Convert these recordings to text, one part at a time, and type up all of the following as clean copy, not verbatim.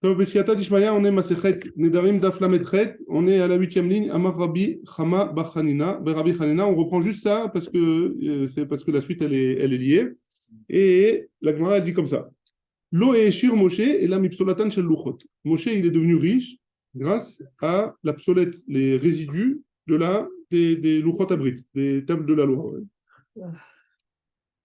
טוב, בסייעתא דשמיא, on est Masechet Nedarim Daf Lamed Chet, on est à la 8e ligne, Amar Rabbi Chama Bar Chanina, Rabbi Chanina, on reprend juste ça parce que c'est parce que la suite elle est liée. Et la Gemara dit comme ça. Lo Eshir Moshe et la Mipsolatan Shel Luchot. Moshe, il est devenu riche grâce à l'obsolète, les résidus des Luchot Abrit, des tables de la loi. Ouais.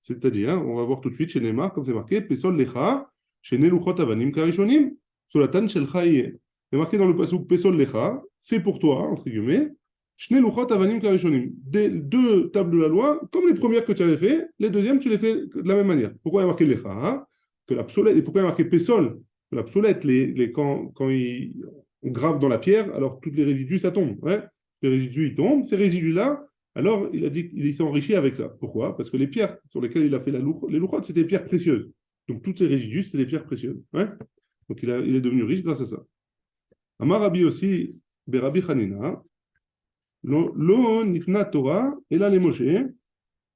C'est-à-dire, on va voir tout de suite chez Neymar, comme c'est marqué, Pesol Lecha, chez Neluchot Avanim Karishonim. Solatan Shelcha Yeh. C'est marqué dans le pasuk Pesol Lecha, fait pour toi, entre guillemets, Shne Luchot Avanim Karishonim. Deux tables de la loi, comme les premières que tu avais fait, les deuxièmes, tu les fais de la même manière. Pourquoi il y a marqué Lecha hein? Que l'obsolète, et pourquoi il y a marqué Pesol? Que l'obsolète, quand on grave dans la pierre, alors tous les résidus, ça tombe. Ouais? Les résidus, ils tombent. Ces résidus-là, alors il a dit qu'il s'est enrichi avec ça. Pourquoi? Parce que les pierres sur lesquelles il a fait les Luchot, c'était des pierres précieuses. Donc tous ces résidus, c'était des pierres précieuses. Ouais? Donc il est devenu riche grâce à ça. Amar Rabbi aussi, Rabbi Chanina, lo nitna Torah, et là les Moshe,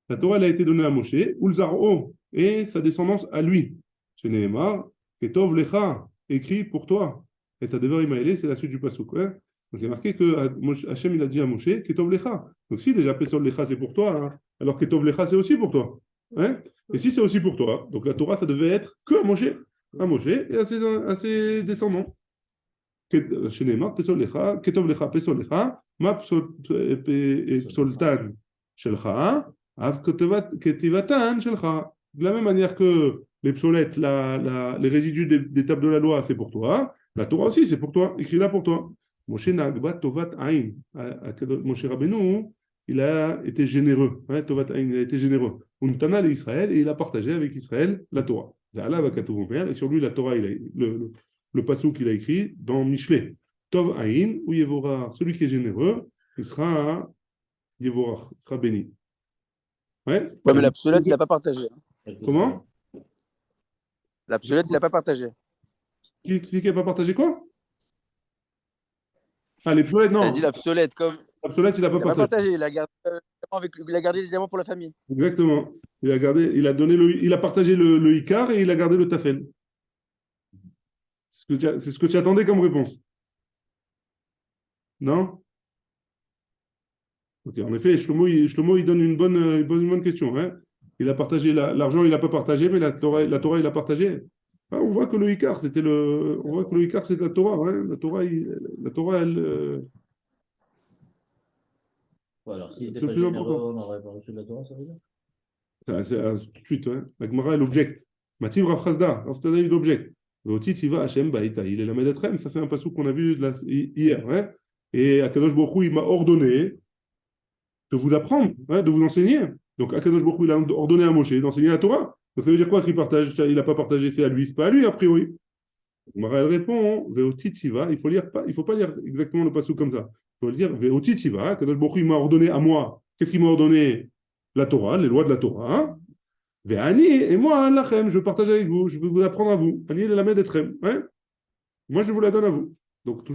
la Torah elle a été donnée à Moshe, Ulzaro, et sa descendance à lui. Chez Nehemar, Ketov Lecha, écrit pour toi. Et ta devoir Imaëlé, c'est la suite du pasuk. Hein? Donc il est marqué que Hachem il a dit à Moshe, Ketov Lecha. Donc si déjà Pesol Lecha c'est pour toi, hein, alors Ketov Lecha c'est aussi pour toi. Hein? Et si c'est aussi pour toi, donc la Torah ça devait être que à Moshe. À Moshe et à ses descendants. Chez Neymar, Ketov Lecha, Pesol Lecha, Ma Psoltan Shelcha, Av Ketivatan Shelcha. De la même manière que les psolettes, les résidus des tables de la loi, c'est pour toi, la Torah aussi, c'est pour toi, écrit là pour toi. Moshe Nagba Tovat Ain. Moshe Rabbeinu, il a été généreux. Hein, Tovat Ain, il a été généreux. Untana l'Israël et il a partagé avec Israël la Torah. Et sur lui, la Torah, le passouk qu'il a écrit dans Michelet. Tov Aïn ou Yevorah. Celui qui est généreux, il sera Yevorah, il sera béni. Ouais, mais l'obsolète, il n'a pas partagé. Comment? L'obsolète, il n'a pas partagé. Qui n'a pas partagé quoi? Ah, les psolettes, non. Il a dit l'obsolète, comme. L'obsolète, il n'a pas partagé. Il a gardé les diamants pour la famille. Exactement. Il a partagé le Icar et il a gardé le Tafel. C'est ce que tu attendais comme réponse. Non? Ok, en effet, Shlomo, il donne une bonne question. Hein? Il a partagé l'argent, il n'a pas partagé, mais la Torah, il a partagé. Ah, on voit que le Icar, c'est la Torah. Hein? La Torah, elle. Ouais, alors s'il n'était pas généreux, on n'aurait pas reçu de la Torah, ça veut dire? Tout de suite, hein? La Gemara, elle objecte. Mativ Rav Chasda, il objecte. Il est la Medetrem, ça c'est un passage qu'on a vu hier. Hein? Et Akadosh Baruch Hu, il m'a ordonné de vous apprendre, hein, de vous enseigner. Donc Akadosh Baruch Hu, il a ordonné à Moshe d'enseigner la Torah. Donc ça veut dire quoi qu'il partage? Il n'a pas partagé, c'est à lui, c'est pas à lui a priori. Mara elle répond, Veotitiva, il faut pas lire exactement le passage comme ça. Il faut dire Veotitiva, Akadosh Baruch Hu, il m'a ordonné à moi. Qu'est-ce qu'il m'a ordonné? La Torah, les lois de la Torah. Hein? Et moi, lachem, je partage avec vous, je veux vous apprendre à vous. Ani la lamed etrem. Moi, je vous la donne à vous. Donc,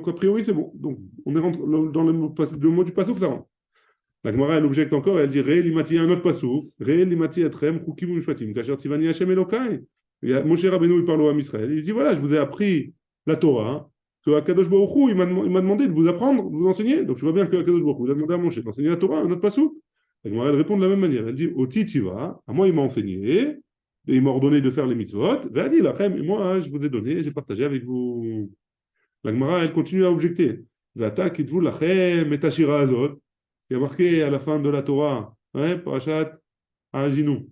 a priori, c'est bon. Donc, on est rentré dans le mot du passouk, ça rentre. La Gemara, elle objecte encore, elle dit Ré'elimati, un autre passouk. Ré'elimati etrem, chukim u'mishpatim, kasher tivani Hashem Elokai. Moshe Rabbeinu, il parle au Ham Israël. Il dit voilà, je vous ai appris la Torah, que Akadosh Baruch Hu, il m'a demandé de vous apprendre, de vous enseigner. Donc, je vois bien que Akadosh Baruch Hu, il a demandé à Moshe d'enseigner la Torah, un autre passouk. Elle répond de la même manière. Elle dit Oti tiva, à moi il m'a enseigné, et il m'a ordonné de faire les mitzvot. Elle dit et moi je vous ai donné, j'ai partagé avec vous. La Gemara, elle continue à objecter. Vata kitvu lachem et ashira azot. Il y a marqué à la fin de la Torah, parashat Azinu.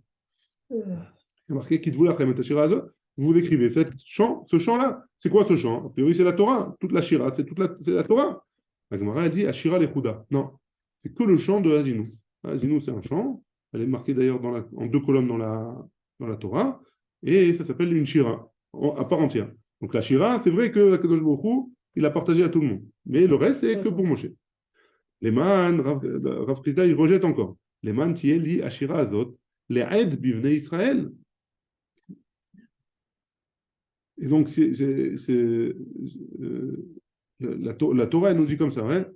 Il y a marqué kitvu lachem et ashira azot. Vous écrivez ce chant-là. C'est quoi ce chant? A priori, c'est la Torah. Toute la shira, c'est la Torah. La Gemara, elle dit ashira lechuda. Non, c'est que le chant de Azinu. Azinu, c'est un chant. Elle est marquée d'ailleurs en 2 colonnes dans la Torah. Et ça s'appelle une shira, à part entière. Donc la shira, c'est vrai que Akadosh Baruch Hu, il a partagé à tout le monde. Mais le reste, c'est que pour Moshe. Les man, Rav Chizda, il rejette encore. Les man, tiye li ashira azot, les aid bivnei Israël. Et donc, la Torah, elle nous dit comme ça. Hein?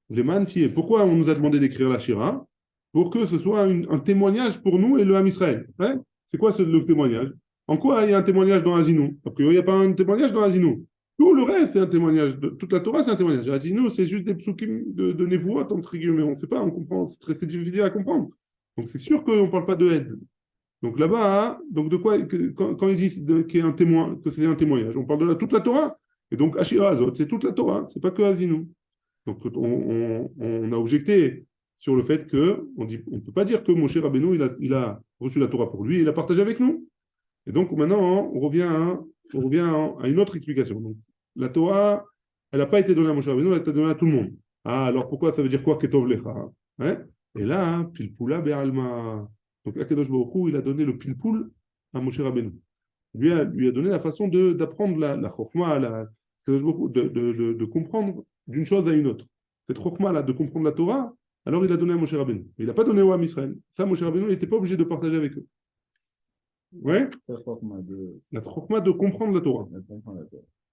Les man, tiye. Pourquoi on nous a demandé d'écrire la shira? Pour que ce soit un témoignage pour nous et le Ham Israël. Hein? C'est quoi le témoignage? En quoi il y a un témoignage dans Azinu? A priori, il n'y a pas un témoignage dans Azinu. Tout le reste, c'est un témoignage. Toute la Torah, c'est un témoignage. Azinu, c'est juste des psukim de Nevuot, entre guillemets. On ne sait pas, on comprend. C'est difficile à comprendre. Donc, c'est sûr qu'on ne parle pas de haine. Donc là-bas, hein, donc de quoi, quand ils disent qu'il y a un témoin, que c'est un témoignage, on parle de toute la Torah. Et donc, Ashira Azot, c'est toute la Torah, c'est pas que Azinu. Donc, on a objecté sur le fait qu'on ne peut pas dire que Moshe Rabbeinu, il a reçu la Torah pour lui, et il a partagé avec nous. Et donc, maintenant, on revient à une autre explication. Donc, la Torah, elle n'a pas été donnée à Moshe Rabbeinu, elle a été donnée à tout le monde. Ah, alors pourquoi ça veut dire quoi, Ketov Lecha, hein? Et là, Pilpula Be'alma. Donc, Akadosh Baruch Hu, il a donné le Pilpul à Moshe Rabbeinu. Lui a donné la façon d'apprendre la Chokhmah, de comprendre d'une chose à une autre. Cette Chokhmah-là, de comprendre la Torah, alors il a donné à Moshe Rabbeinu. Mais il n'a pas donné au Ham Israël. Ça, Moshe Rabbeinu, il n'était pas obligé de partager avec eux. Ouais? La Chokhmah de comprendre la Torah.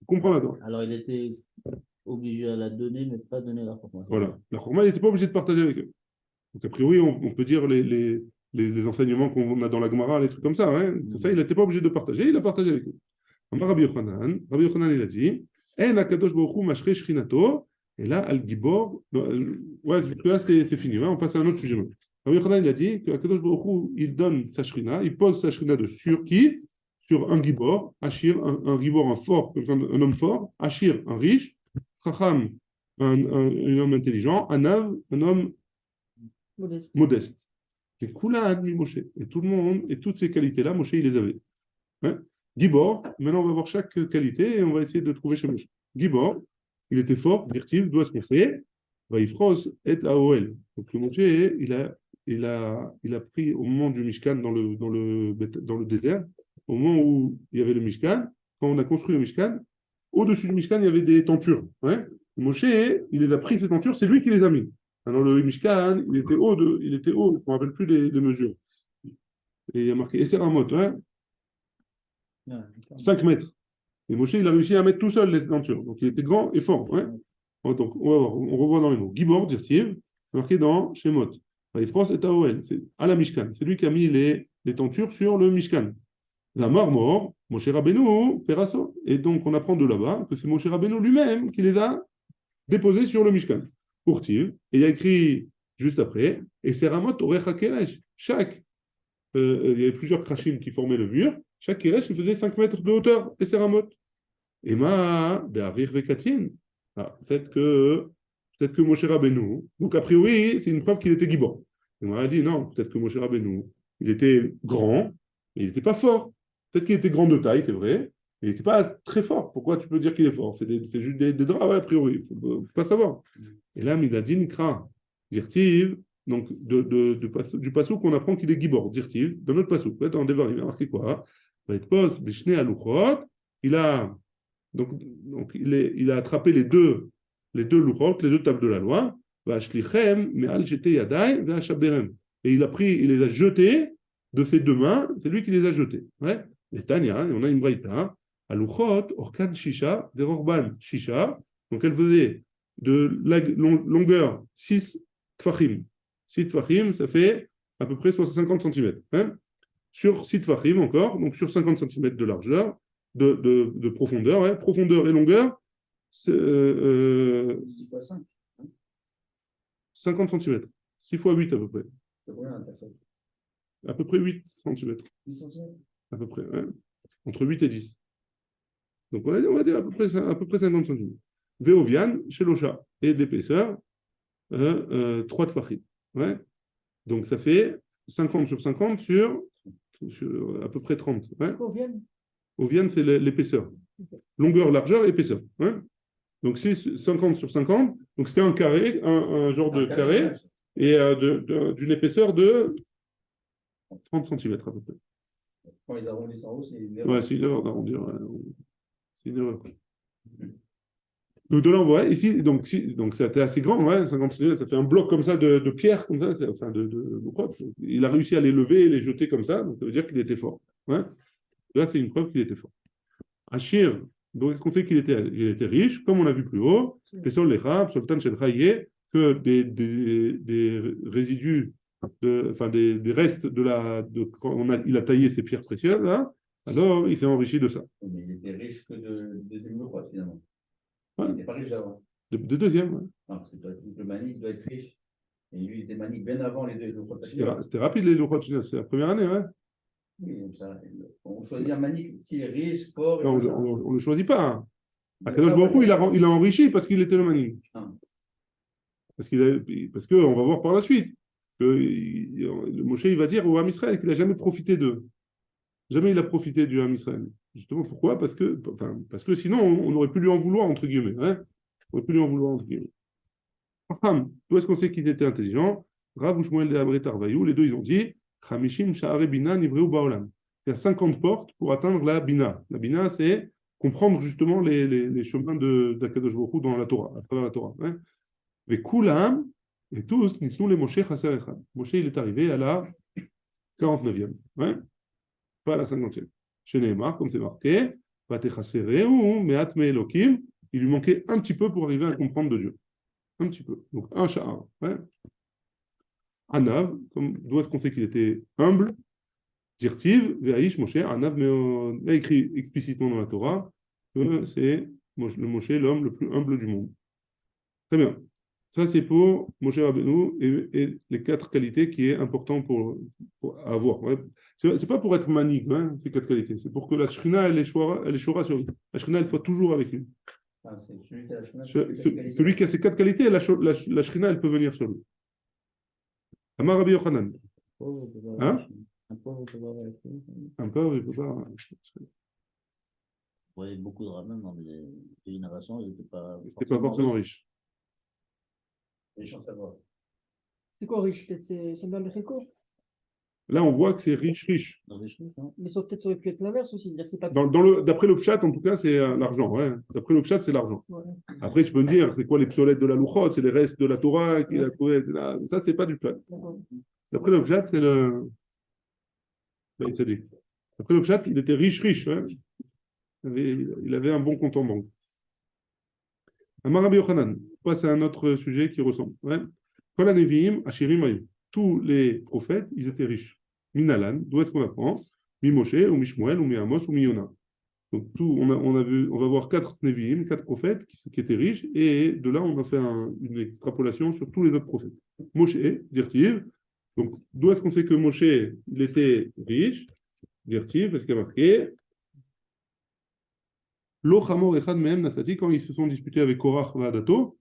Comprendre la Torah. Alors, il était obligé à la donner, mais pas donner la Chokhmah. Voilà. La Chokhmah, il n'était pas obligé de partager avec eux. Donc, a priori, on peut dire les enseignements qu'on a dans la Gemara, les trucs comme ça. Hein. Tout ça, il n'était pas obligé de partager, il a partagé avec eux. Rabbi Yochanan, il a dit En Akadosh Baruch Hu mashre shchinato. Et là, Al-Gibor, ouais, là, c'est fini, hein, on passe à un autre sujet. Rabbi Yochanan, il a dit qu'Akadosh Baruch Hu, il donne sa shrina, il pose sa shrina sur qui? Sur un Gibor, Ashir, un Gibor, un fort, un homme fort, Ashir, un riche, Chacham, un homme intelligent, Anav, un homme modeste. Et Kula admis Moshe. Et tout le monde, et toutes ces qualités-là, Moshe, il les avait. Hein? Gibor, maintenant on va voir chaque qualité et on va essayer de trouver chez Moshe. Gibor, il était fort, viril, d'où est-ce qu'on fait? Vaïfros et Aoel. Donc le Moshe, il a pris au moment du Mishkan dans le désert, au moment où il y avait le Mishkan, quand on a construit le Mishkan, au-dessus du Mishkan, il y avait des tentures. Hein? Moshe, il les a pris, ces tentures, c'est lui qui les a mis. Alors le Mishkan, il était haut, je ne me rappelle plus des mesures. Et il y a marqué Esser Amot, hein? 5 mètres. Et Moshe, il a réussi à mettre tout seul les tentures. Donc il était grand et fort. Hein? Donc on va voir, on revoit dans les mots. Gibor, dirtiv, marqué dans Shemot. Vaïfros et Taoel, c'est à la Mishkan. C'est lui qui a mis les tentures sur le Mishkan. La marmor, Moshe Rabbeinu, Perasso. Et donc on apprend de là-bas que c'est Moshe Rabbeinu lui-même qui les a déposés sur le Mishkan. Pourtiv, et il y a écrit juste après, et Seramot Orecha Keresh. Chaque, il y avait plusieurs krashim qui formaient le mur, chaque Keresh, il faisait 5 mètres de hauteur, et Seramot. Et ma, Be'arir Vekatin. Peut-être que Moshe Rabbeinu, donc a priori, c'est une preuve qu'il était Gibor. On m'a dit non, peut-être que Moshe Rabbeinu, il était grand, mais il n'était pas fort. Peut-être qu'il était grand de taille, c'est vrai, mais il n'était pas très fort. Pourquoi tu peux dire qu'il est fort? C'est juste des draps, ouais, a priori, il ne faut pas savoir. Et là, Midadin Kra, Dirtiv, donc du passou qu'on apprend qu'il est Gibor, Dirtiv, dans notre passou, dans Devarim, il a marqué quoi? Il a il a attrapé les deux louchot, les deux tables de la loi, et il les a jetés de ses deux mains, c'est lui qui les a jetés. Ouais. Et Tania, on a une braïta, à louchot, orkan shisha, verorban shisha, donc elle faisait de longueur 6 tfachim. 6 tfachim, ça fait à peu près 50 cm. Hein? Sur 6 tfachim encore, donc sur 50 cm de largeur, de profondeur, hein? Profondeur et longueur, 6 fois 5. 50 cm. 6 fois 8 à peu près. À peu près 8 cm. 8 cm. À peu près, hein? Entre 8 et 10. Donc on va dire à peu près 50 cm. Véovian, chez l'Ocha, et d'épaisseur, 3 tfachim. Ouais. Donc ça fait 50 sur 50 sur à peu près 30. Ouais. Ovian, c'est l'épaisseur. Longueur, largeur, épaisseur. Hein. Donc 50 sur 50. Donc c'était un carré, un genre de carré, et d'une épaisseur de 30 cm à peu près. Quand ils arrondissent en haut, c'est une erreur. Ouais, c'est une erreur d'arrondir. Ouais. C'est une erreur. Donc de là, on voit ici, donc c'était assez grand, ouais, 50 cm, ça fait un bloc comme ça de pierre, comme ça, enfin il a réussi à les lever et les jeter comme ça, donc ça veut dire qu'il était fort. Ouais. Là, c'est une preuve qu'il était fort. Achir, donc est-ce qu'on sait qu'il était riche, comme on a vu plus haut, Pesol Lecha, Sultan Shedchaye, que des résidus, enfin des restes il a taillé ces pierres précieuses, là, Alors, il s'est enrichi de ça. Mais il était riche que de deuxième repas, finalement. Ouais. Il n'était pas riche avant. De deuxième, ouais. Non, parce que le Manik doit être riche. Et lui, il était Manik bien avant les deux repas. C'était rapide, les Louchot Shina, c'est la première année, ouais. Oui, on choisit un Manik s'il est riche, fort. Non, on ne le choisit pas. Hein. Ah, Akadosh Baruch Hu, il a enrichi parce qu'il était le Manim. Ah. Parce qu'on va voir par la suite que le Moshe il va dire au Ham Israël qu'il n'a jamais profité d'eux. Jamais il a profité du Ham Israël. Justement, pourquoi? Parce que sinon, on aurait pu lui en vouloir, entre guillemets. Hein, on aurait pu lui en vouloir, entre guillemets. D'où est-ce qu'on sait qu'ils étaient intelligents? Rav ou Shmuel de Abré Tarvaïou, les deux, ils ont dit Chamishim Sha'are Bina Nivreu Ba'olam. Il y a 50 portes pour atteindre la Bina. La Bina, c'est comprendre justement les chemins d'Akadosh Baruch Hu dans la Torah, à travers la Torah. Hein. Et Kulam, et tous, nous les Moshe Chaser Echad. Moshe, il est arrivé à la 49e, hein, pas à la 50e. Chez Neymar, comme c'est marqué, Vatechasereu Me'at Me'elokim, il lui manquait un petit peu pour arriver à comprendre de Dieu. Un petit peu. Donc, un sha'ar. Ouais. Anav, d'où est-ce qu'on sait qu'il était humble? Dirtiv, Ve'aish Moshe, Anav, il a écrit explicitement dans la Torah que c'est le Moshe, l'homme le plus humble du monde. Très bien. Ça, c'est pour Moshe Rabbeinu et les 4 qualités qui est important pour avoir. Ouais. C'est pas pour être manique, hein, ces 4 qualités. C'est pour que la Shrina, elle est shora sur lui. La Shrina, elle soit toujours avec lui. Ah, Celui qui a ces 4 qualités, la Shrina, elle peut venir sur lui. Amar Rabbi Yochanan. Hein? Un pauvre, il peut pas. Il y a beaucoup de rabbins dans les générations, ils n'étaient pas forcément riches. C'est quoi riche? Peut-être c'est bien le Réco. Là, on voit que c'est riche. Mais ça peut-être ça aurait pu être l'inverse aussi. Pas... D'après le pshat, en tout cas, c'est l'argent. Ouais. D'après le pshat, c'est l'argent. Ouais. Après, je peux me dire, c'est quoi les psolettes de la louchot? C'est les restes de la Torah qu'il a trouvé. Ça, c'est pas du pshat. D'après le pshat, c'est le. D'après le pshat, il était riche. Ouais. Il avait un bon compte en banque. Amar Rabbi Yochanan. C'est un autre sujet qui ressemble. Ouais. Kol haneviim ashirim hayu. Tous les prophètes, ils étaient riches. Minalan, d'où est-ce qu'on apprend? Mi Moshe, ou mi Shmuel, ou mi Amos, ou mi Yona. Donc, on va voir 4 Nevi'im, 4 prophètes qui étaient riches, et de là, on a fait une extrapolation sur tous les autres prophètes. Moshe, Dirtiv. Donc, d'où est-ce qu'on sait que Moshe, il était riche? Dirtiv, parce qu'il y a marqué Lo Chamor Echad Mehem Nasati, quand ils se sont disputés avec Korach Vadato,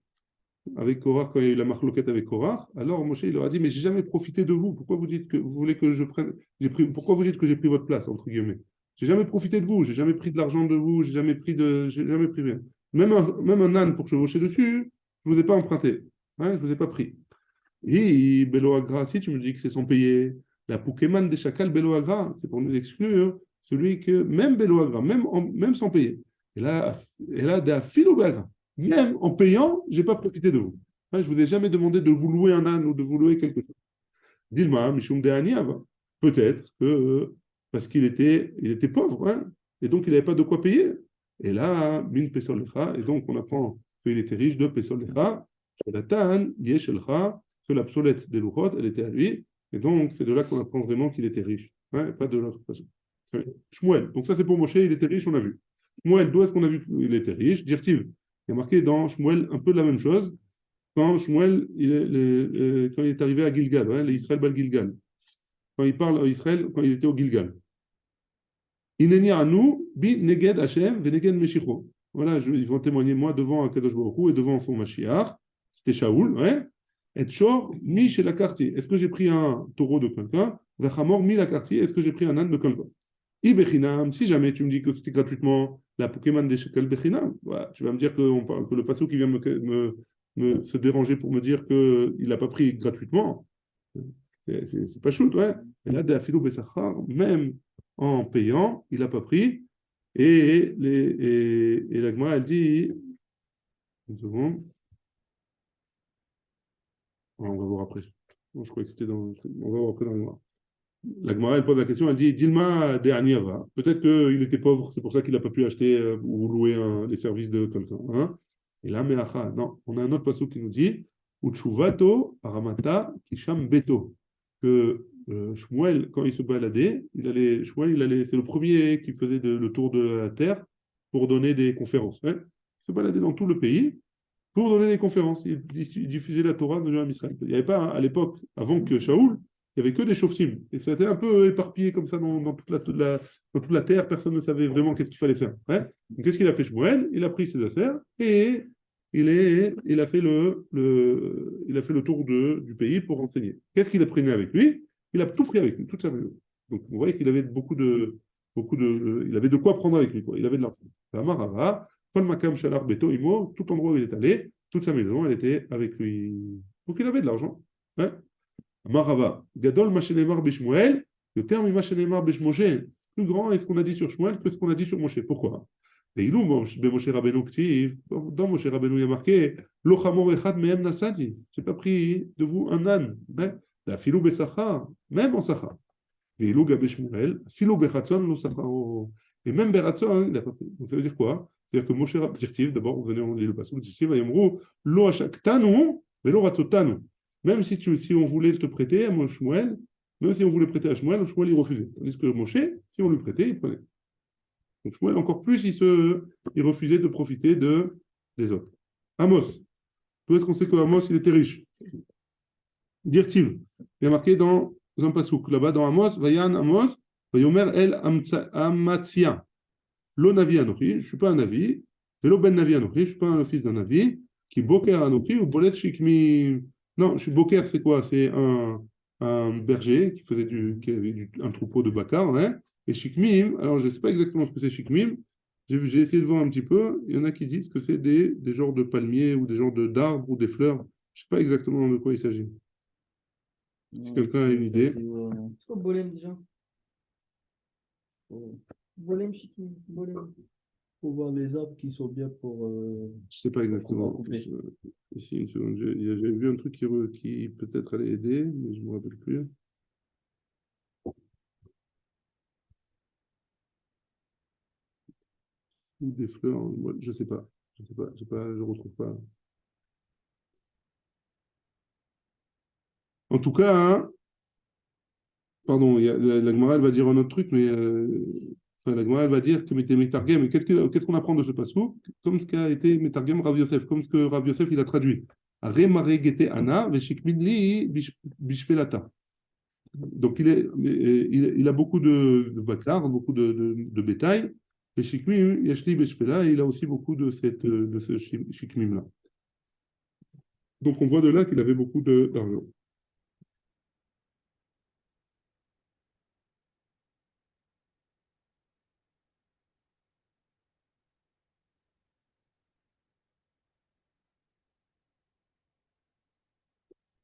avec Korach, quand il y a eu la marloquette avec Korach, alors Moshe il leur a dit mais j'ai jamais profité de vous. Pourquoi vous dites que vous voulez que je prenne pourquoi vous dites que j'ai pris votre place entre guillemets? J'ai jamais profité de vous, j'ai jamais pris de l'argent de vous, j'ai jamais pris rien. Même un âne pour chevaucher dessus, je vous ai pas emprunté, hein, je vous ai pas pris. Et Belo Agra, si tu me dis que c'est sans payer, la Pokémon des chacals Belo Agra, c'est pour nous exclure celui que même Belo Agra, même sans payer. Et là de filo Bagra. Même en payant, je n'ai pas profité de vous. Je ne vous ai jamais demandé de vous louer un âne ou de vous louer quelque chose. Dilma, Mishum Deaniav. Peut-être que parce qu'il était pauvre, hein, et donc il n'avait pas de quoi payer. Et là, Min Pesolecha, et donc on apprend qu'il était riche de Pesolecha, Shelatan, Yeshelcha, que l'obsolète des Louchot, elle était à lui, et donc c'est de là qu'on apprend vraiment qu'il était riche, hein, pas de l'autre façon. Shmuel, donc ça c'est pour Moshe, il était riche, on a vu. Shmuel, d'où est-ce qu'on a vu qu'il était riche? Dirtiv. Il y a marqué dans Shmuel un peu de la même chose. Quand Shmuel, quand il est arrivé à Gilgal, hein, les Israël Bal Gilgal, quand il parle à Israël, quand il était au Gilgal. Ineni anu bi neged Hashem ve neged Meshicho. Voilà, ils vont témoigner moi devant Akadosh Baruch Hu et devant son Mashiach. C'était Shaoul, ouais. Et Shor mi chez la quartier. Est-ce que j'ai pris un taureau de quelqu'un? Vachamor mi la quartier. Est-ce que j'ai pris un âne de quelqu'un? Ibechinam, si jamais tu me dis que c'était gratuitement la Pokémon des Shekel Bechinam, ouais, tu vas me dire que le passage qui vient se déranger pour me dire qu'il n'a pas pris gratuitement, c'est pas chouette, ouais. Et là, Deafilou Bessachar, même en payant, il n'a pas pris. Et l'Agma, elle dit, une seconde, on va voir après. Je crois que c'était on va voir après dans le noir. La Gemara, elle pose la question, elle dit Dilma de Aniava. Peut-être qu'il était pauvre, c'est pour ça qu'il n'a pas pu acheter ou louer les services de quelqu'un. Hein? Et là, Meacha, non, on a un autre passage qui nous dit Uchuvato Aramata Kisham Beto. Que Shmuel, quand il se baladait, Shmuel, c'est le premier qui faisait le tour de la terre pour donner des conférences. Hein. Il se baladait dans tout le pays pour donner des conférences. Il diffusait la Torah de Israël. Il n'y avait pas, à l'époque, avant que Shaoul, il n'y avait que des shoftim. Et ça a été un peu éparpillé comme ça dans dans toute la terre. Personne ne savait vraiment qu'est-ce qu'il fallait faire. Hein. Donc, qu'est-ce qu'il a fait, Shmuel? Il a pris ses affaires et il a fait il a fait le tour du pays pour enseigner. Qu'est-ce qu'il a pris avec lui? Il a tout pris avec lui, toute sa maison. Donc, vous voyez qu'il avait il avait de quoi prendre avec lui, quoi. Il avait de l'argent. Amarava, Kol Makam Shalar Beto Imo, tout endroit où il est allé, toute sa maison, elle était avec lui. Donc, il avait de l'argent. Hein. Amarava, Gadol Mashenemar Bishmuel, le terme Mashenemar Bishmoshe, plus grand est ce qu'on a dit sur Shmuel que ce qu'on a dit sur Moshe. Pourquoi? Dans Moshe Rabbeinu, il y a marqué Lochamor Echad Mehem Nasadi. Je n'ai pas pris de vous un âne. La filou besachar, même en sachar. Et ilou gabe Shmuel, filou bechatzon lo sacharo. Et même bechatzon, il n'a pas pris. Donc ça veut dire quoi? C'est-à-dire que Moshe Rabbeinu, d'abord, venez, on lit le passage, Vayamru, lo ashaktanu, velo ratzotanu. Même si on voulait te prêter à Shmuel, même si on voulait prêter à Shmuel, Shmuel il refusait. Tandis que Moshe, si on lui prêtait, il prenait. Donc Shmuel, encore plus, il refusait de profiter des autres. Amos. D'où est-ce qu'on sait qu'Amos, il était riche? Dirtiv. Il y a marqué dans un pasouk, là-bas dans Amos, Vayan Amos, Vayomer El Amatzia. Lo Navi Anochi, je ne suis pas un Navi, Velo Ben Navi Anochi, je ne suis pas un fils d'un Navi, qui Boker Anochi ou Bolet Shikmi. Non, je suis Boker, c'est quoi? C'est un berger qui avait un troupeau de Bakar, hein? Et Shikmim, alors je ne sais pas exactement ce que c'est Shikmim, j'ai essayé de voir un petit peu, il y en a qui disent que c'est des genres de palmiers ou des genres d'arbres ou des fleurs, je ne sais pas exactement de quoi il s'agit. Si quelqu'un a une idée. C'est quoi Bolem déjà? Bolem, Bolem. Faut voir les arbres qui sont bien pour. Je ne sais pas exactement. Ici, une seconde. J'ai vu un truc qui peut-être allait aider, mais je ne me rappelle plus. Ou des fleurs, je ne sais pas. Je ne retrouve pas. En tout cas, hein, pardon, la Gemara, elle va dire un autre truc, mais la Gemara, elle va dire que Metargem, mais qu'est-ce qu'on apprend de ce passou? Comme ce qu'a été Metargem Rav Yosef, comme ce que Rav Yosef il a traduit. Donc il a beaucoup de bakar, beaucoup de bétail, et Shikmim, Yashli Beshfela, et il a aussi beaucoup de ce Shikmim-là. Donc on voit de là qu'il avait beaucoup d'argent.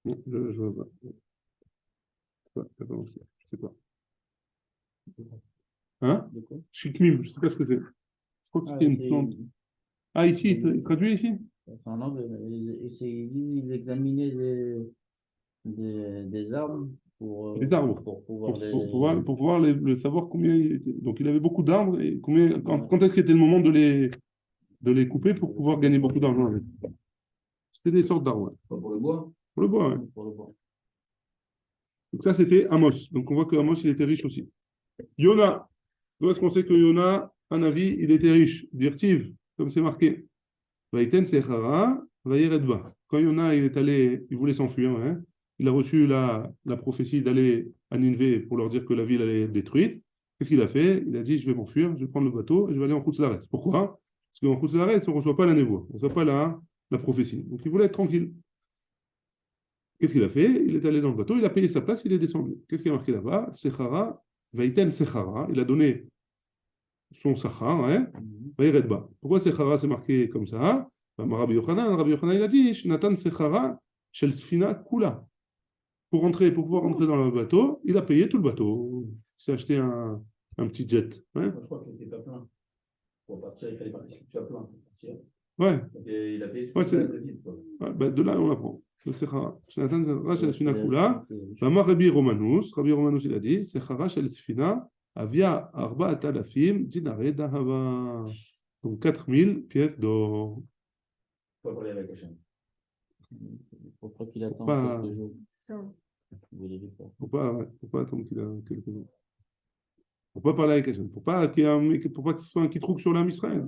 Non, je vois pas. Je sais pas. Hein? Shikmim, je ne sais pas ce que c'est. Je crois que c'était une plante. Ah, ici, il traduit ici? Enfin, non, il examinait des arbres Les arbres. pour pouvoir pour pouvoir savoir combien il était. Donc il avait beaucoup d'arbres et quand est-ce qu'était le moment de les couper pour pouvoir gagner beaucoup d'argent avec. C'était des sortes d'arbres. Ouais. Pour le bois? Pour le bois, ouais. Pour le bois. Donc ça, c'était Amos. Donc on voit que Amos, il était riche aussi. Yona. D'où est-ce qu'on sait que Yona, un avis, il était riche? Dirtiv, comme c'est marqué. Vaïten Sechara, Vaïredba. Quand Yona, il voulait s'enfuir, hein. Il a reçu la prophétie d'aller à Nineveh pour leur dire que la ville allait être détruite. Qu'est-ce qu'il a fait? Il a dit, je vais m'enfuir, je vais prendre le bateau et je vais aller en Khoutz-Laret. Pourquoi? Parce qu'en Khoutz-Laret, on ne reçoit pas la névoie, on ne reçoit pas la prophétie. Donc il voulait être tranquille. Qu'est-ce qu'il a fait? Il est allé dans le bateau, il a payé sa place, il est descendu. Qu'est-ce qui a marqué là-bas? Sechara, Vaïten Sechara. Il a donné son Sachar, hein? Vaïredba. Pourquoi Sechara c'est marqué comme ça? Rabbi Yochanan, il a dit, Nathan Sechara, Shel Sfina Kula. Pour pouvoir rentrer dans le bateau, il a payé tout le bateau. Il s'est acheté un petit jet. Hein? Je crois qu'il n'était pas plein. Pour partir, il fallait partir. Tu as plein pour partir. Ouais. Donc, il a payé tout le vide. De là, on apprend. Shenatan Sechara Shel Sfina Kula. Rabbi Romanus, il a dit, Sechara Shel Sfina Avia Arba Atalafim Dinare Dahava. Donc 4000 pièces d'or. Pas pour aller avec Hachem. Pourquoi qu'il attend Pas- quelques jours? Ça. Vous l'avez pas. Faut pas attendre qu'il faut pas parler avec Hachem. Faut pas faut pas qu'il soit un kitrouk sur l'âme Israël.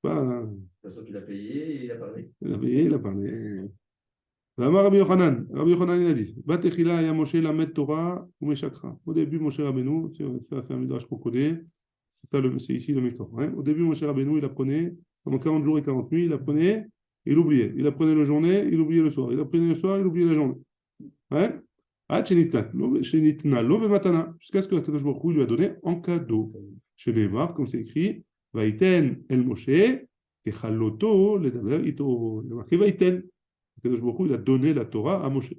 Pas, De toute façon, tu l'as payé et il a parlé. il a parlé. Amar Rabbi Yochanan, il a dit Batechila ya Moshe lamed Torah ou Meshakra. Au début, Moshe Rabbeinu, ça c'est un midrash qu'on connaît, c'est ici le Mekor. Hein. Au début, Moshe Rabbeinu, il apprenait, pendant 40 jours et 40 nuits, il apprenait, il oubliait. Il apprenait la journée, il oubliait le soir. Il apprenait le soir, il oubliait la journée. Hein. Jusqu'à ce que Kadosh Baruch Hu lui a donné en cadeau. Chez Neymar, comme c'est écrit, Vaiten el Moshe, Kechaloto, ledaber ito. Il a marqué Vaiten. Kadosh Baruch Hu, il a donné la Torah à Moshe.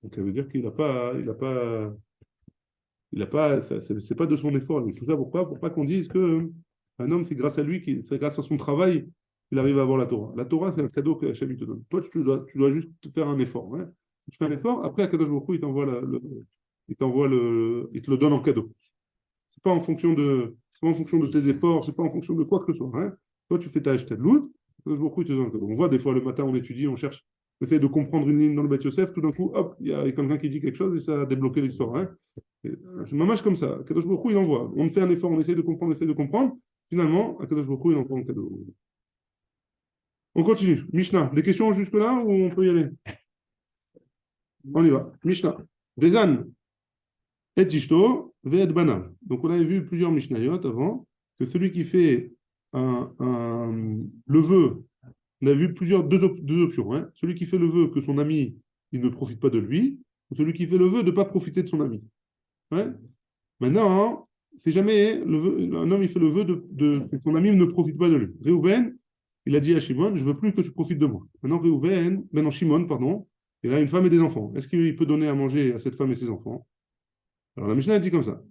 Donc ça veut dire qu'il n'a pas, c'est pas de son effort. Et tout ça pourquoi? Pour pas qu'on dise que un homme, c'est grâce à lui, c'est grâce à son travail, il arrive à avoir la Torah. La Torah, c'est un cadeau que Hachem te donne. Toi, tu dois juste faire un effort. Hein. Tu fais un effort, après, Kadosh Baruch Hu, il te le donne en cadeau. C'est pas en fonction de tes efforts, c'est pas en fonction de quoi que ce soit. Hein. Toi, tu fais ta Hashtadlout, Kadosh Baruch Hu, il te donne un cadeau. On voit des fois le matin, on étudie, on cherche, on essaie de comprendre une ligne dans le Beth Yosef, tout d'un coup, hop, il y a quelqu'un qui dit quelque chose et ça a débloqué l'histoire. Hein. C'est mamage comme ça. Kadosh Baruch Hu, il envoie. On fait un effort, on essaie de comprendre. Finalement, Kadosh Baruch Hu, il envoie un cadeau. On continue. Mishnah. Des questions jusque-là ou on peut y aller? On y va. Mishnah. Vezan et Ishto ve et banav. Donc on avait vu plusieurs Mishnayot avant que celui qui fait le vœu, on a vu deux options. Hein. Celui qui fait le vœu que son ami il ne profite pas de lui, ou celui qui fait le vœu de ne pas profiter de son ami. Ouais. Maintenant, c'est jamais un homme il fait le vœu que son ami ne profite pas de lui. Réhouven, il a dit à Shimon, je ne veux plus que tu profites de moi. Maintenant Shimon, pardon, il a une femme et des enfants. Est-ce qu'il peut donner à manger à cette femme et ses enfants? Alors la Mishnah dit comme ça.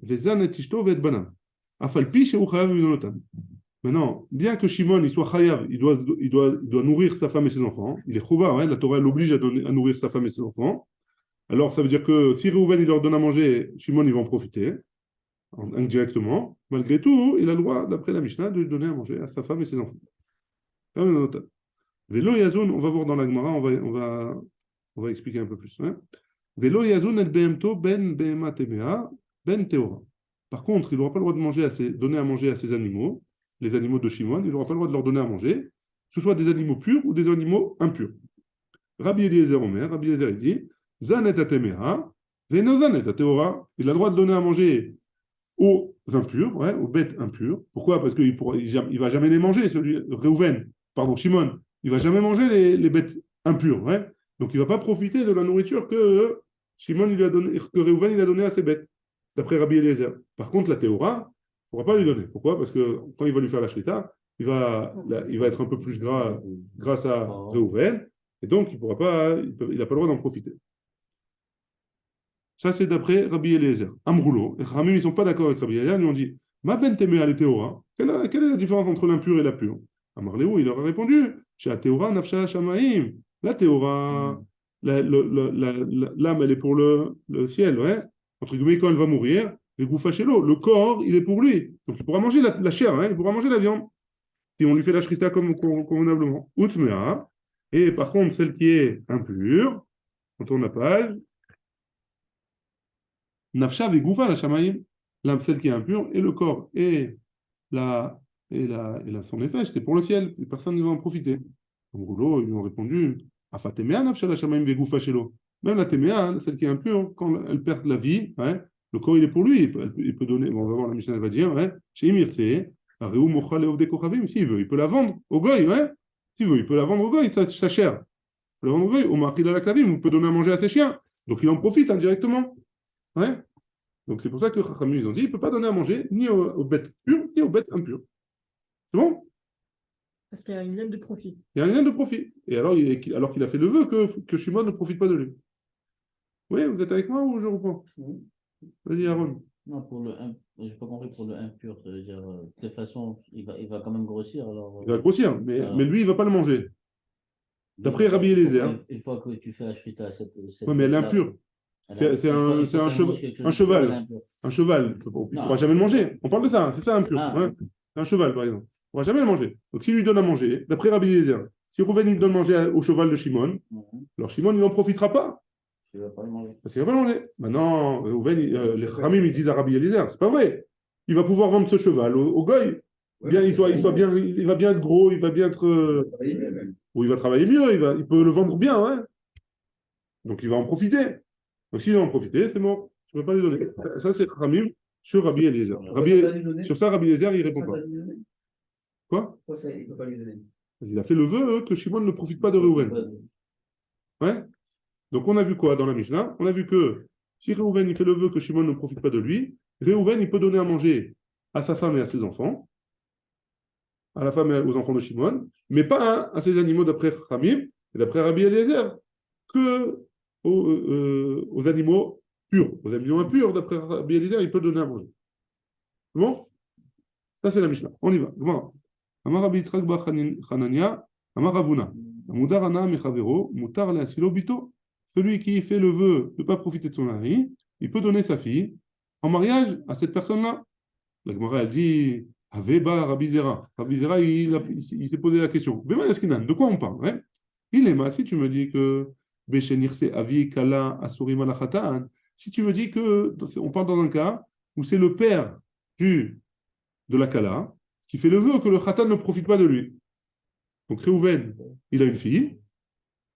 Maintenant, bien que Shimon il soit chayav, il doit nourrir sa femme et ses enfants. Il est chouva, hein, la Torah l'oblige à nourrir sa femme et ses enfants. Alors ça veut dire que si Réhouven il leur donne à manger, Shimon il va en profiter indirectement. Malgré tout, il a le droit, d'après la Mishnah, de donner à manger à sa femme et ses enfants. Velo Yazun, on va voir dans la Gemara, on va expliquer un peu plus. Hein. Velo Yazun et behemto ben behema temea ben teora. Par contre, il n'aura pas le droit de donner à manger à ses animaux, les animaux de Shimon, il n'aura pas le droit de leur donner à manger, que ce soit des animaux purs ou des animaux impurs. Rabbi Eliezer Omer, Rabbi Eliezer dit, Zanet atemea, veno zanet ateora. Il a le droit de donner à manger aux impurs, ouais, aux bêtes impures. Pourquoi? Parce qu'il ne va jamais les manger, Shimon, il ne va jamais manger les bêtes impures. Ouais. Donc il ne va pas profiter de la nourriture que Shimon il a donné, que Réhouven il a donné à ses bêtes, d'après Rabbi Eliezer. Par contre, la Théora, il ne pourra pas lui donner. Pourquoi? Parce que quand il va lui faire la shrita, il va être un peu plus gras grâce à Réhouven, et donc il n'a pas le droit d'en profiter. Ça, c'est d'après Rabbi Eliezer. Amroulo, les Ramim, ils ne sont pas d'accord avec Rabbi Eliezer, ils lui ont dit Ma ben temea le Théora, quelle est la différence entre l'impur et la pure? Amarléou, il leur a répondu Chez la Théora, nafsha shamaim. La Théora, l'âme, elle est pour le ciel, ouais. Entre guillemets, quand elle va mourir, le corps, il est pour lui. Donc il pourra manger la chair, hein, il pourra manger la viande. Si on lui fait la shrita convenablement. Utmea. Et par contre, celle qui est impure, on tourne la page. Nafsha vegoufa la shamaim. L'âme, celle qui est impure, et le corps, et son effet, c'est pour le ciel. Et personne ne va en profiter. En gros, ils lui ont répondu Afatemea nafsha la shamaim vegoufa shelo. Même la téméa, celle qui est impure, quand elle perd la vie, hein, le corps il est pour lui, il peut donner, bon, on va voir, la Mishnah elle va dire, chez Imirtse, s'il veut, il peut la vendre au goy, ouais. S'il veut, il peut la vendre au goy, sa chair. Il peut la vendre au goy, au marquis de la clavime, il peut donner à manger à ses chiens. Donc il en profite indirectement. Ouais. Donc c'est pour ça que Chachamim, ils ont dit, il ne peut pas donner à manger ni aux bêtes pures, ni aux bêtes impures. C'est bon? Parce qu'il y a une lien de profit. Il y a un lien de profit. Et alors qu'il a fait le vœu que Shimon ne profite pas de lui. Oui, vous êtes avec moi ou je reprends? Vas-y, Aaron. Non, je n'ai pas compris pour le impur. Ça veut dire, de toute façon, il va quand même grossir. Alors, il va grossir, mais lui, il ne va pas le manger. D'après Rabbi Eliezer. Une fois que tu fais la shrita, oui, mais elle est impure. C'est un cheval. Un cheval. On ne pourra jamais le manger. On parle de ça, c'est ça impur. Ouais. Un cheval, par exemple. On ne pourra jamais le manger. Donc, s'il lui donne à manger, d'après Rabbi Eliezer, si Rouven lui donne à manger au cheval de Shimon, alors Shimon, il n'en profitera pas. Il va pas le manger. Parce qu'il va pas le manger. Maintenant, les Khamim, ils disent à Rabbi Eliezer, c'est pas vrai. Il va pouvoir vendre ce cheval au goy. Bien, il va bien être gros, il va bien être. Ou il va travailler mieux, il peut le vendre bien, hein. Donc il va en profiter. Donc s'il va en profiter, c'est mort. Je ne peux pas lui donner. Ça, c'est Khamim sur Rabbi Eliezer. Sur ça, Rabbi Eliezer, il ne répond pas. Quoi? Ça, il ne peut pas lui donner. Il a fait le vœu que Shimon ne profite pas de Reuven. Ouais. Donc on a vu quoi dans la Mishnah? On a vu que si Reuven il fait le vœu que Shimon ne profite pas de lui, Reuven il peut donner à manger à sa femme et à ses enfants, à la femme et aux enfants de Shimon, mais pas à ses animaux d'après Khamim et d'après Rabbi Eliezer, que aux animaux purs. Aux animaux impurs, d'après Rabbi Eliezer, il peut donner à manger. C'est bon? Ça c'est la Mishnah. On y va. Amar Rabbi Yitzchak bar Hanania, Amar Ravuna. Mudar ana mechavero, mutar leasilo bito. Celui qui fait le vœu de ne pas profiter de son mari, il peut donner sa fille en mariage à cette personne-là. La Gemara, elle dit Aveba Rabbi Zera. Rabbi Zera, il s'est posé la question de quoi on parle, hein? Il est ma, si tu me dis que Beshenirse Avi Kala Asurim Alachatan, si tu me dis que on parle dans un cas où c'est le père de la Kala qui fait le vœu que le Khatan ne profite pas de lui. Donc Reuven, il a une fille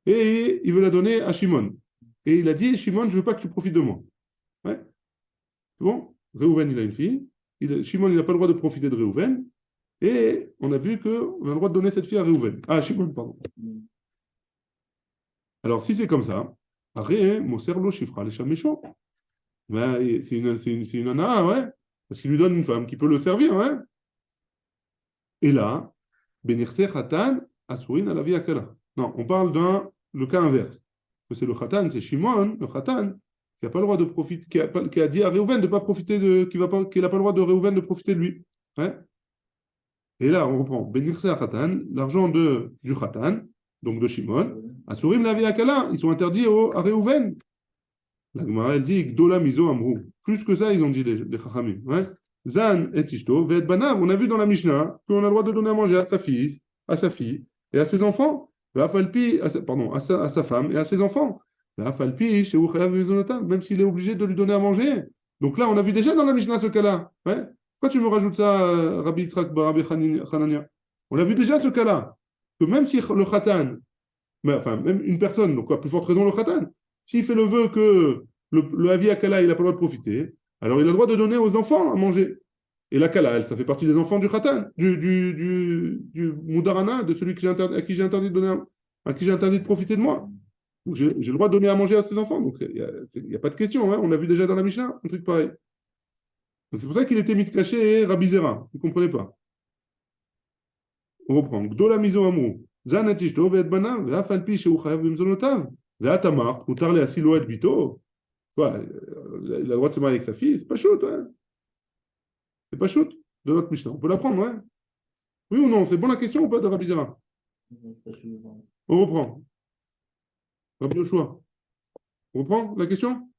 et il veut la donner à Shimon. Et il a dit Shimon, je ne veux pas que tu profites de moi. Ouais. C'est bon? Reuven, il a une fille. Shimon, il n'a pas le droit de profiter de Reuven. Et on a vu qu'on a le droit de donner cette fille à Reuven. Ah, Shimon, pardon. Alors, si c'est comme ça, Aré, Moserlo, Shifra, les Chaméchons. Ben, c'est une nana, ouais. Parce qu'il lui donne une femme qui peut le servir, ouais. Et là, Benirse Khatan, Asurin à la vie Akala. Non, on parle le cas inverse. C'est le Khatan, c'est Shimon, le Khatan, qui n'a pas le droit de profiter, qui a dit à Reuven de ne pas profiter qu'il n'a pas le droit de Reuven de profiter de lui. Ouais. Et là, on reprend Benirse Khatan, l'argent du Khatan, donc de Shimon, Asurim la vie Akala, ils sont interdits à Reuven. La Gemara, elle dit Gdola Mizo Amrou. Plus que ça, ils ont dit les Chachamim. Ouais. Zan et Ishto, Ve'et Banav. On a vu dans la Mishnah qu'on a le droit de donner à manger à sa fille et à ses enfants. À sa femme et à ses enfants. Même s'il est obligé de lui donner à manger. Donc là, on a vu déjà dans la Mishnah ce cas-là. Ouais. Pourquoi tu me rajoutes ça, Rabbi Yitzchak bar Rabbi Hanania? On a vu déjà ce cas-là. Que même si le Khatan, même une personne, donc à plus forte raison le Khatan, s'il fait le vœu que le Avi Akala, il n'a pas le droit de profiter, alors il a le droit de donner aux enfants à manger. Et la Kala, ça fait partie des enfants du Khatan, du Moudarana, de celui à qui j'ai interdit de profiter de moi. Donc j'ai le droit de donner à manger à ses enfants. Donc il n'y a pas de question, hein. On a vu déjà dans la Mishnah un truc pareil. Donc c'est pour ça qu'il était mis caché Rabbi Zera. Vous ne comprenez pas. On reprend. Gdola mizo amou. Zan et ishto ve'et banav ve'af al pi shehu chayav b'mzonotav. Ve'at amar, utar le asilo et bito. Quoi, il a le droit de se marier avec sa fille, c'est pas shoot, ouais. C'est pas shoot de notre Mishnah. On peut l'apprendre, ouais. Oui ou non? C'est bon la question ou pas de Rabbi Zera? On reprend. Rabbi Yoshua. On reprend la question?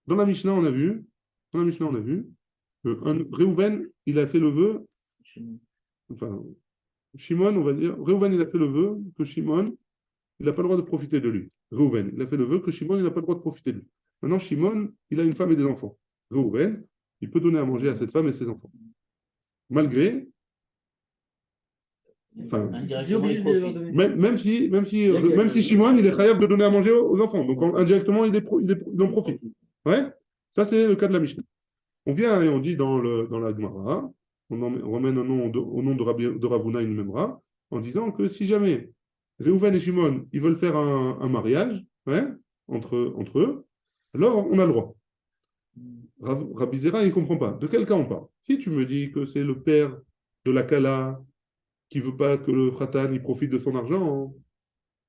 Dans la Mishnah, on a vu que Reuven, il a fait le vœu, enfin, Shimon, on va dire, Reuven, il a fait le vœu que Shimon, il n'a pas le droit de profiter de lui. Reuven, il a fait le vœu que Shimon, il n'a pas le droit de profiter de lui. Maintenant, Shimon, il a une femme et des enfants. Reuven, il peut donner à manger à cette femme et ses enfants. Malgré, enfin, même si Shimon, il est capable de donner à manger aux enfants. Donc, indirectement, il en profite. Ouais? Ça, c'est le cas de la Mishnah. On vient et on dit dans la Gemara, on ramène au nom de Ravuna une Memra, en disant que si jamais Reuven et Shimon, ils veulent faire un mariage, ouais, entre eux, alors on a le droit. Rabbi Zera, il ne comprend pas. De quel cas on parle? Si tu me dis que c'est le père de la Kala qui ne veut pas que le Khatan il profite de son argent,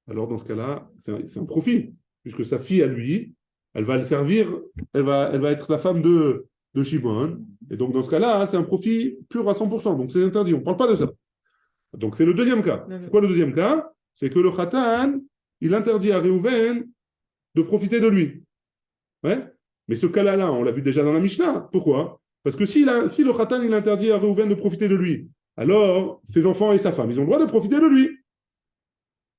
alors dans ce cas-là, c'est un profit, puisque sa fille à lui, elle va le servir, elle va être la femme de Shimon, et donc dans ce cas-là, hein, c'est un profit pur à 100%, donc c'est interdit, on ne parle pas de ça. Donc c'est le deuxième cas. C'est quoi le deuxième cas? C'est que le Khatan, il interdit à Reuven de profiter de lui. Ouais? Mais ce cas-là, on l'a vu déjà dans la Mishnah. Pourquoi? Parce que si le Khatan, il interdit à Reuven de profiter de lui, alors ses enfants et sa femme, ils ont le droit de profiter de lui.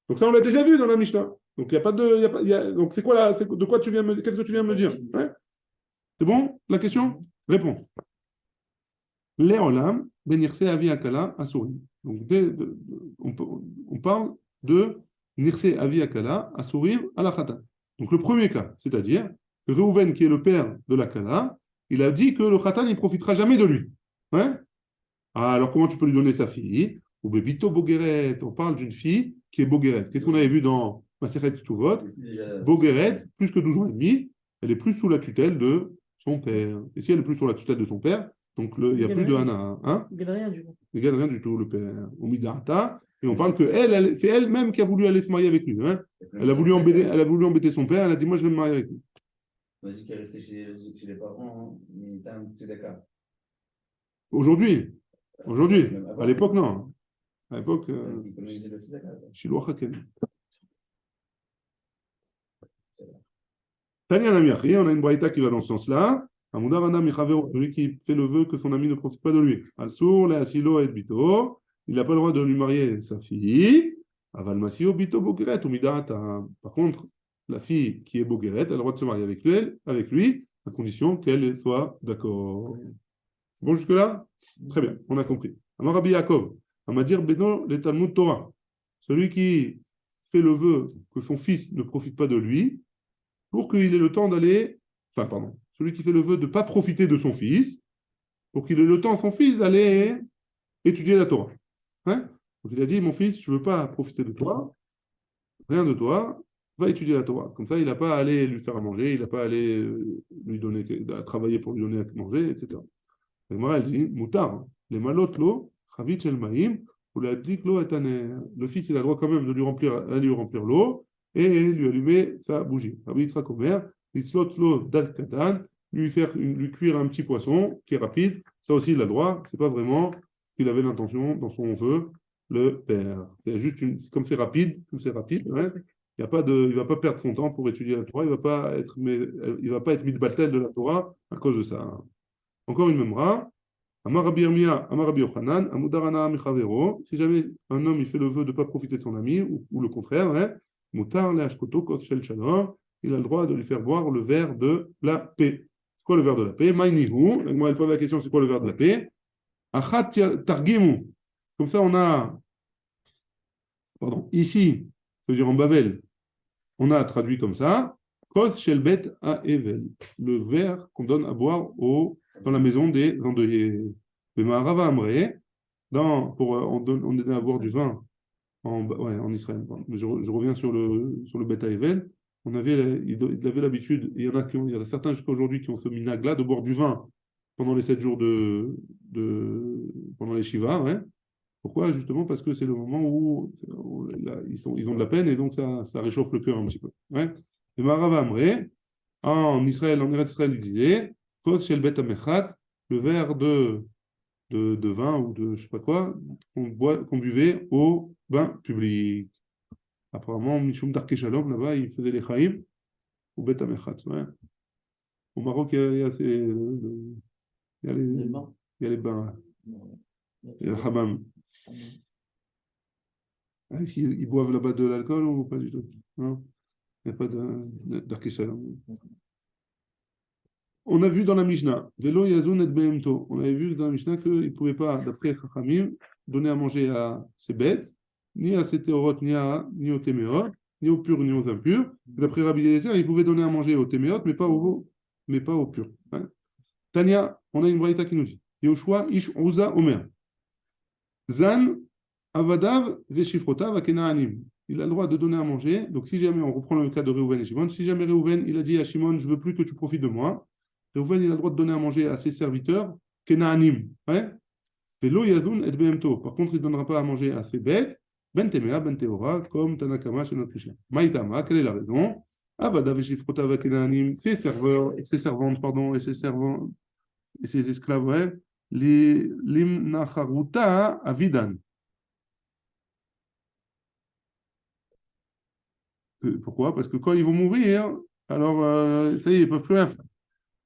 Donc ça, on l'a déjà vu dans la Mishnah. Donc, il n'y a pas de. Donc, c'est quoi de quoi tu viens qu'est-ce que tu viens me dire? Ouais. C'est bon, la question? Réponse. Léolam, Benirse Avi Akala Asurim. Donc, on parle de Nirse Avi Akala Asurim à la Khatan. Donc, le premier cas, c'est-à-dire que Reuven, qui est le père de la Kala, il a dit que le Khatan, il ne profitera jamais de lui. Ouais. Alors, comment tu peux lui donner sa fille? Ou Bébito Bogeret, on parle d'une fille qui est Bogeret. Qu'est-ce qu'on avait vu dans Maseret Tuvot? Bogeret, plus que 12 ans et demi, elle est plus sous la tutelle de son père. Et si elle est plus sous la tutelle de son père, donc il n'y a plus de Hana. Hein? Il gagne rien du coup. Il ne gagne rien du tout, le père. Au Midata. Et on parle que c'est elle-même qui a voulu aller se marier avec lui. Hein? Elle a voulu embêter son père, elle a dit moi je vais me marier avec lui. On a dit qu'elle restait chez les parents, hein, mais t'as un petit d'accord. Aujourd'hui, Même avant. à l'époque non. À l'époque, Il connaît le tzedaka. Shiloh Haken. Tania Namiachi, on a une braïta qui va dans ce sens-là. Amudarana Michavero, celui qui fait le vœu que son ami ne profite pas de lui. Alsour, le Asilo et Bito, il n'a pas le droit de lui marier sa fille. Aval Masio Bito Bogeret ou Midata. Par contre, la fille qui est Bogeret, elle a le droit de se marier avec lui, à condition qu'elle soit d'accord. Bon, jusque-là? Très bien, on a compris. Amar Rabbi Yaakov, Amadir Beno le Talmud Torah. Celui qui fait le vœu que son fils ne profite pas de lui, pour qu'il ait le temps d'aller. Enfin, pardon. Celui qui fait le vœu de ne pas profiter de son fils, pour qu'il ait le temps, son fils, d'aller étudier la Torah. Hein? Donc il a dit, mon fils, je ne veux pas profiter de toi, rien de toi, va étudier la Torah. Comme ça, il n'a pas à aller lui faire à manger, il n'a pas à aller lui donner, à travailler pour lui donner à manger, etc. Et moi, elle dit, Moutar, les malot lo, chavit shel maïm, ou la dik lo etaner. Le fils, il a le droit quand même de lui remplir l'eau et lui allumer sa bougie. Rabbi Yitzhak Omer, islot lo dal katan, lui cuire un petit poisson qui est rapide. Ça aussi, il a le droit. C'est pas vraiment qu'il avait l'intention dans son vœu, le père. C'est juste comme c'est rapide, ouais, il ne va pas perdre son temps pour étudier la Torah. Il ne va pas être mis de battel de la Torah à cause de ça. Encore une memra. Amar Rabbi Yirmiyah, Amar Rabbi Yochanan, Amudarana Michavero. Si jamais un homme il fait le vœu de ne pas profiter de son ami, ou le contraire, hein, Mutar le Ashkoto Kos Shel Shalom, il a le droit de lui faire boire le verre de la paix. C'est quoi le verre de la paix? Maïnihu. Moi, elle pose la question, c'est quoi le verre de la paix? Achat Targimu. Comme ça, on a. Pardon, ici, ça veut dire en Bavel, on a traduit comme ça. Kos Shel Bet a Evel. Le verre qu'on donne à boire dans la maison des endeuillés. Mais Maharava Amré, on donne à boire du vin en Israël. Je reviens sur le Bet Evel. Il avait l'habitude, il y en a certains jusqu'à aujourd'hui qui ont ce minag-là de boire du vin pendant les 7 jours pendant les Shiva. Ouais. Pourquoi? Justement parce que c'est le moment où ils ont de la peine et donc ça réchauffe le cœur un petit peu. Ouais. Et Maharava Amré, en Israël, en Eretz Israël, il disait le verre de vin ou de je sais pas quoi qu'on buvait au bain public. Apparemment, Mishum Darke Shalom, là-bas, il faisait les chaim au Bet Amechat. Ouais. Au Maroc, il y a les bains. Il y a le hammam. Ils boivent là-bas de l'alcool ou pas du tout? Non, il n'y a pas d'Darke Shalom. On a vu dans la Mishnah, Velo Yazun et Behemto. On avait vu dans la Mishnah qu'il ne pouvait pas, d'après Chachamim, donner à manger à ses bêtes, ni à ses théorotes, ni aux téméot, ni aux purs, ni aux impurs. D'après Rabbi Eliezer, il pouvait donner à manger aux téméot, mais pas aux purs. Hein. Tania, on a une braïta qui nous dit Yoshua Ish Uza Omer. Zan Avadav Veshifrotav Akenaanim. Il a le droit de donner à manger. Donc, si jamais, on reprend le cas de Reuven et Shimon, si jamais Reuven, il a dit à Shimon, je ne veux plus que tu profites de moi. Reuven, il a le droit de donner à manger à ses serviteurs, Kenaanim. Ouais. Velo Yazun et Behemto. Par contre, il ne donnera pas à manger à ses bêtes, Ben Temea, Ben Teora, comme Tanakama chez notre chien. Maïtama, quelle est la raison? Avadav Veshifrotav Akenaanim, ses servantes, et ses servants, et ses esclaves, ouais. Limnacharuta Avidan. Pourquoi? Parce que quand ils vont mourir, alors ça y est, ils ne peuvent plus rien faire.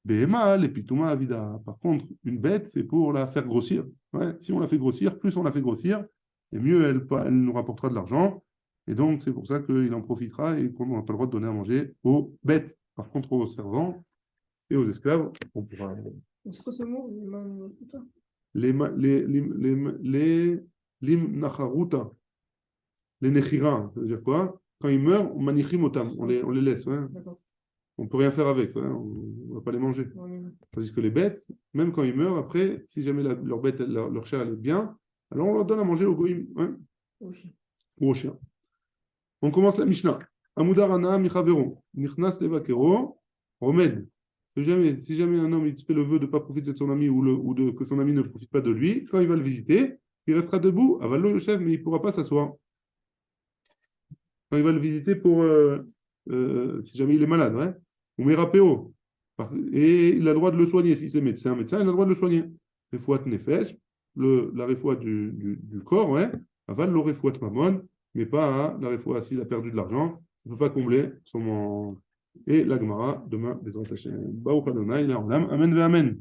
Behema, les pituma avida. Par contre, une bête, c'est pour la faire grossir. Ouais, si on la fait grossir, plus on la fait grossir, et mieux elle nous rapportera de l'argent. Et donc, c'est pour ça qu'il en profitera et qu'on n'a pas le droit de donner à manger aux bêtes. Par contre, aux servants et aux esclaves, on pourra. C'est quoi ce mot? Putain. Les limnacharuta, les nechira, ça veut dire quoi? Quand ils meurent, on manichim otam, on les laisse. Ouais. D'accord. On ne peut rien faire avec, ouais, on ne va pas les manger. Ouais. Tandis que les bêtes, même quand ils meurent, après, si jamais leur bête, leur chair elle est bien, alors on leur donne à manger au goïm, ouais, Oh, shit. ou au chien. On commence la Mishnah. Amudar ana michavero, nichnas levakero, romed. Si jamais un homme il fait le vœu de ne pas profiter de son ami que son ami ne profite pas de lui, quand il va le visiter, il restera debout, avalo yoshev, mais il ne pourra pas s'asseoir. Quand il va le visiter si jamais il est malade, ouais. Ou mérapéo. Et il a le droit de le soigner. Si c'est médecin, il a le droit de le soigner. Refouat nefesh, la refouat du corps, ouais. Aval le refouat mamon, mais pas la refouat s'il a perdu de l'argent. Il ne peut pas combler son. Et la Gemara, demain, les Baruch Adonai, Amen ve Amen.